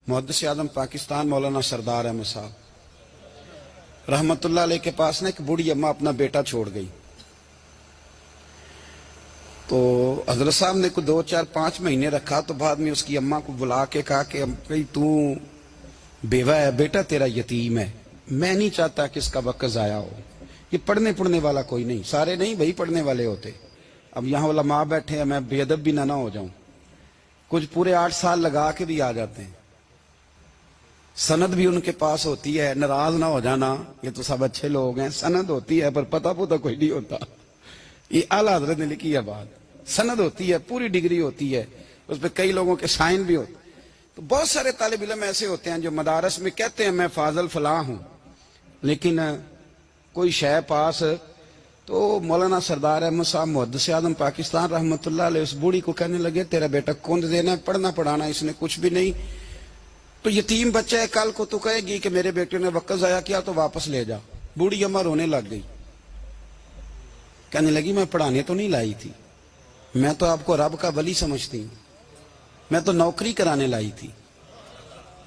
محدث اعظم پاکستان مولانا سردار احمد صاحب رحمت اللہ علیہ کے پاس نا ایک بوڑھی اماں اپنا بیٹا چھوڑ گئی. تو حضرت صاحب نے کو 2 4 5 مہینے رکھا. تو بعد میں اس کی اماں کو بلا کے کہا کہ تو بیوہ ہے، بیٹا تیرا یتیم ہے، میں نہیں چاہتا کہ اس کا وقت ضائع ہو. یہ پڑھنے والا کوئی نہیں، سارے نہیں بھائی پڑھنے والے ہوتے. اب یہاں علماء بیٹھے ہیں، میں بے ادب بھی نہ ہو جاؤں. کچھ پورے 8 سال لگا کے بھی آ جاتے ہیں، سند بھی ان کے پاس ہوتی ہے. ناراض نہ ہو جانا، یہ تو سب اچھے لوگ ہیں. سند ہوتی ہے پر پتہ کوئی نہیں ہوتا. یہ اعلیٰ حضرت نے لکھی ہے بات. سند ہوتی ہے، پوری ڈگری ہوتی ہے، اس پہ کئی لوگوں کے سائن بھی ہوتے. تو بہت سارے طالب علم ایسے ہوتے ہیں جو مدارس میں کہتے ہیں میں فاضل فلاں ہوں، لیکن کوئی شے پاس. تو مولانا سردار احمد صاحب محدث اعظم پاکستان رحمت اللہ علیہ اس بوڑھی کو کہنے لگے تیرا بیٹا کون دینا ہے، پڑھنا پڑھانا اس نے کچھ بھی نہیں. تو یتیم بچہ ہے، کل کو تو کہے گی کہ میرے بیٹے نے وقت ضائع کیا تو واپس لے جا. بوڑھی اماں رونے لگ گئی، کہنے لگی میں پڑھانے تو نہیں لائی تھی، میں تو آپ کو رب کا ولی سمجھتی ہوں، میں تو نوکری کرانے لائی تھی.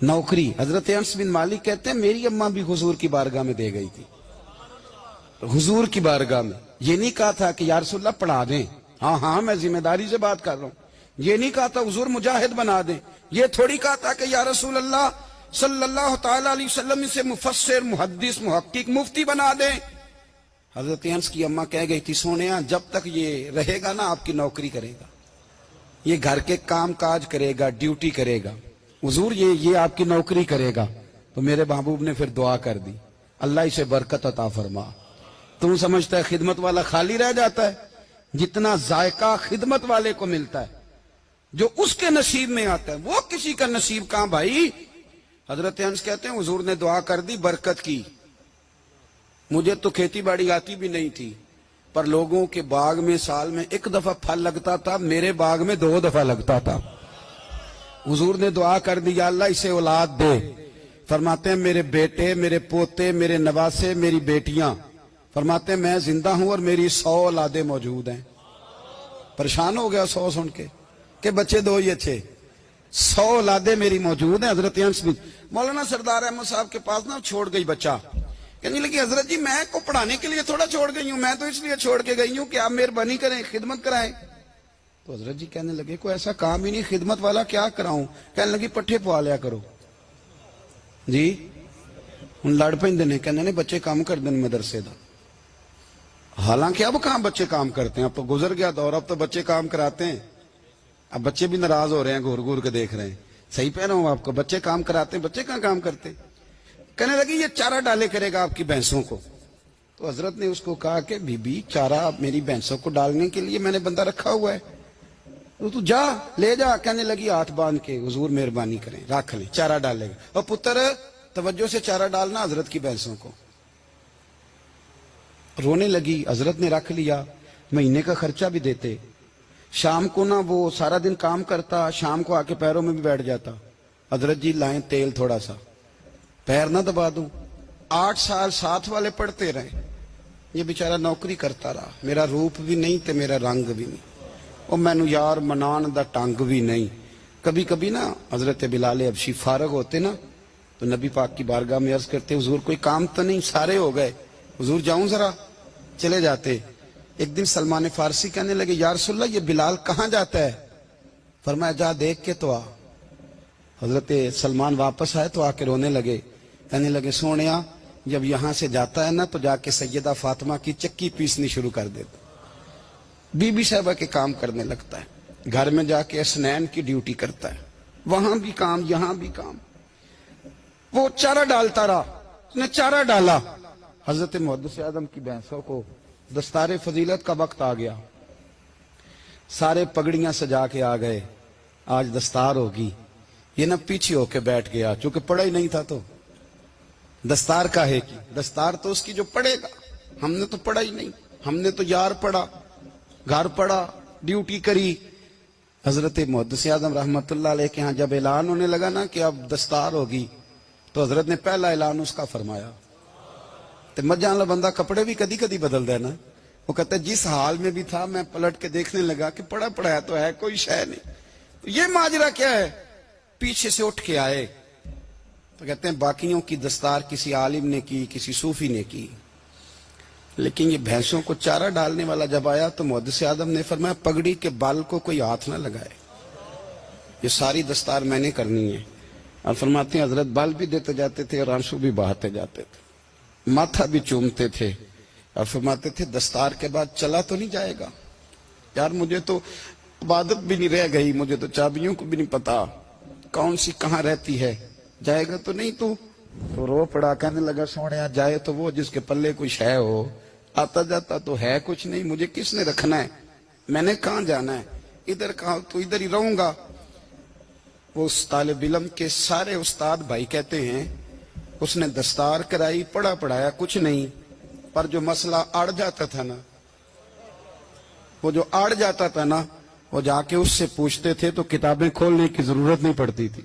نوکری. حضرت انس بن مالک کہتے ہیں میری اماں بھی حضور کی بارگاہ میں دے گئی تھی. حضور کی بارگاہ میں یہ نہیں کہا تھا کہ یا رسول اللہ پڑھا دیں، ہاں میں ذمہ داری سے بات کر رہا ہوں. یہ نہیں کہا تھا حضور مجاہد بنا دیں. یہ تھوڑی کہا تھا کہ یا رسول اللہ صلی اللہ تعالی علیہ وسلم سے مفسر محدث محقق مفتی بنا دیں. حضرت انس کی اماں کہہ گئی تھی سونیا جب تک یہ رہے گا نا آپ کی نوکری کرے گا، یہ گھر کے کام کاج کرے گا، ڈیوٹی کرے گا. حضور یہ آپ کی نوکری کرے گا. تو میرے محبوب نے پھر دعا کر دی اللہ اسے برکت عطا فرما. تم سمجھتا ہے خدمت والا خالی رہ جاتا ہے؟ جتنا ذائقہ خدمت والے کو ملتا ہے، جو اس کے نصیب میں آتا ہے، وہ کسی کا نصیب کہاں بھائی. حضرت انس کہتے ہیں حضور نے دعا کر دی، برکت کی. مجھے تو کھیتی باڑی آتی بھی نہیں تھی، پر لوگوں کے باغ میں سال میں 1 دفعہ پھل لگتا تھا، میرے باغ میں 2 دفعہ لگتا تھا. حضور نے دعا کر دی یا اللہ اسے اولاد دے. فرماتے ہیں میرے بیٹے، میرے پوتے، میرے نواسے، میری بیٹیاں، فرماتے ہیں میں زندہ ہوں اور میری 100 اولادیں موجود ہیں. پریشان ہو گیا 100 سن کے کہ بچے 2 ہی اچھے. 100 اولادیں میری موجود ہیں. حضرت انس بھی مولانا سردار احمد صاحب کے پاس نا چھوڑ گئی بچہ. کہنے لگی حضرت جی میں کو پڑھانے کے لیے تھوڑا چھوڑ گئی ہوں، میں تو اس لیے چھوڑ کے گئی ہوں کہ آپ مہربانی کریں خدمت کرائیں. تو حضرت جی کہنے لگے کوئی ایسا کام ہی نہیں، خدمت والا کیا کراؤں. کہنے لگی پٹھے پوا لیا کرو. جی ہوں لڑ پہ کہنے بچے کام کر دیں مدرسے دا. حالانکہ اب کہاں بچے کام کرتے ہیں، اب تو گزر گیا دور، اب تو بچے کام کراتے ہیں. اب بچے بھی ناراض ہو رہے ہیں، گھور گھور کے دیکھ رہے ہیں. صحیح پہ رہا ہوں آپ کو، بچے کام کراتے ہیں، بچے کہاں کام کرتے. کہنے لگی یہ چارہ ڈالے کرے گا آپ کی بھینسوں کو. تو حضرت نے اس کو کہا کہ بی بی چارہ میری بھینسوں کو ڈالنے کے لیے میں نے بندہ رکھا ہوا ہے، تو جا لے جا. کہنے لگی ہاتھ باندھ کے حضور مہربانی کریں رکھ لیں، چارہ ڈالے گا. اور پتر توجہ سے چارہ ڈالنا حضرت کی بھینسوں کو. رونے لگی. حضرت نے رکھ لیا، مہینے کا خرچہ بھی دیتے. شام کو نا وہ سارا دن کام کرتا، شام کو آ کے پیروں میں بھی بیٹھ جاتا. حضرت جی لائیں تیل تھوڑا سا، پیر نہ دبا دوں. 8 سال ساتھ والے پڑھتے رہے، یہ بیچارہ نوکری کرتا رہا. میرا روپ بھی نہیں تے میرا رنگ بھی نہیں، اور مینو یار منان دا ٹنگ بھی نہیں. کبھی کبھی نا حضرت بلال حبشی فارغ ہوتے نا تو نبی پاک کی بارگاہ میں عرض کرتے حضور کوئی کام تو نہیں، سارے ہو گئے، حضور جاؤں ذرا. چلے جاتے. ایک دن سلمان فارسی کہنے لگے یا رسول اللہ یہ بلال کہاں جاتا ہے. فرمایا جا دیکھ کے تو آ. حضرت سلمان واپس آئے تو آ کے رونے لگے. کہنے لگے سونیا جب یہاں سے جاتا ہے نا تو جا کے سیدہ فاطمہ کی چکی پیسنی شروع کر دیتا، بی بی صاحبہ کے کام کرنے لگتا ہے. گھر میں جا کے اسنین کی ڈیوٹی کرتا ہے، وہاں بھی کام یہاں بھی کام. وہ چارہ ڈالتا رہا، اس نے چارہ ڈالا. حضرت محدث اعظم کی بھینسوں کو دستار فضیلت کا وقت آ گیا، سارے پگڑیاں سجا کے آ گئے. آج دستار ہوگی. یہ نہ پیچھے ہو کے بیٹھ گیا، چونکہ پڑھا ہی نہیں تھا تو دستار کاہے کی. دستار تو اس کی جو پڑھے گا. ہم نے تو پڑھا ہی نہیں، ہم نے تو یار پڑھا، گھر پڑھا، ڈیوٹی کری. حضرت محدث اعظم رحمت اللہ علیہ کے ہاں جب اعلان ہونے لگا نا کہ اب دستار ہوگی تو حضرت نے پہلا اعلان اس کا فرمایا. تو مجھے والا بندہ کپڑے بھی کدی کدی بدل دینا. وہ کہتا ہے جس حال میں بھی تھا میں پلٹ کے دیکھنے لگا کہ پڑھا تو ہے کوئی شے نہیں. یہ ماجرا کیا ہے؟ پیچھے سے اٹھ کے آئے تو کہتے ہیں باقیوں کی دستار کسی عالم نے کی, کسی صوفی نے کی, لیکن یہ بھینسوں کو چارہ ڈالنے والا جب آیا تو محدث اعظم نے فرمایا پگڑی کے بال کو کوئی ہاتھ نہ لگائے, یہ ساری دستار میں نے کرنی ہے. اور فرماتے ہیں حضرت بال بھی دیتے جاتے تھے اور آنسو بھی بہاتے جاتے تھے, ماتھا بھی چومتے تھے, اور فرماتے تھے دستار کے بعد چلا تو نہیں جائے گا یار, مجھے تو عبادت بھی نہیں رہ گئی, مجھے تو چابیوں کو بھی نہیں پتا کون سی کہاں رہتی ہے, جائے گا تو نہیں تو رو پڑا, کہنے لگا سونے جائے تو وہ جس کے پلے کچھ ہے ہو, آتا جاتا تو ہے کچھ نہیں, مجھے کس نے رکھنا ہے, میں نے کہاں جانا ہے, ادھر کہاں تو ادھر ہی رہوں گا. وہ اس طالب علم کے سارے استاد بھائی کہتے ہیں اس نے دستار کرائی, پڑھا پڑھایا کچھ نہیں, پر جو مسئلہ اڑ جاتا تھا نا, وہ جو اڑ جاتا تھا نا, وہ جا کے اس سے پوچھتے تھے تو کتابیں کھولنے کی ضرورت نہیں پڑتی تھی.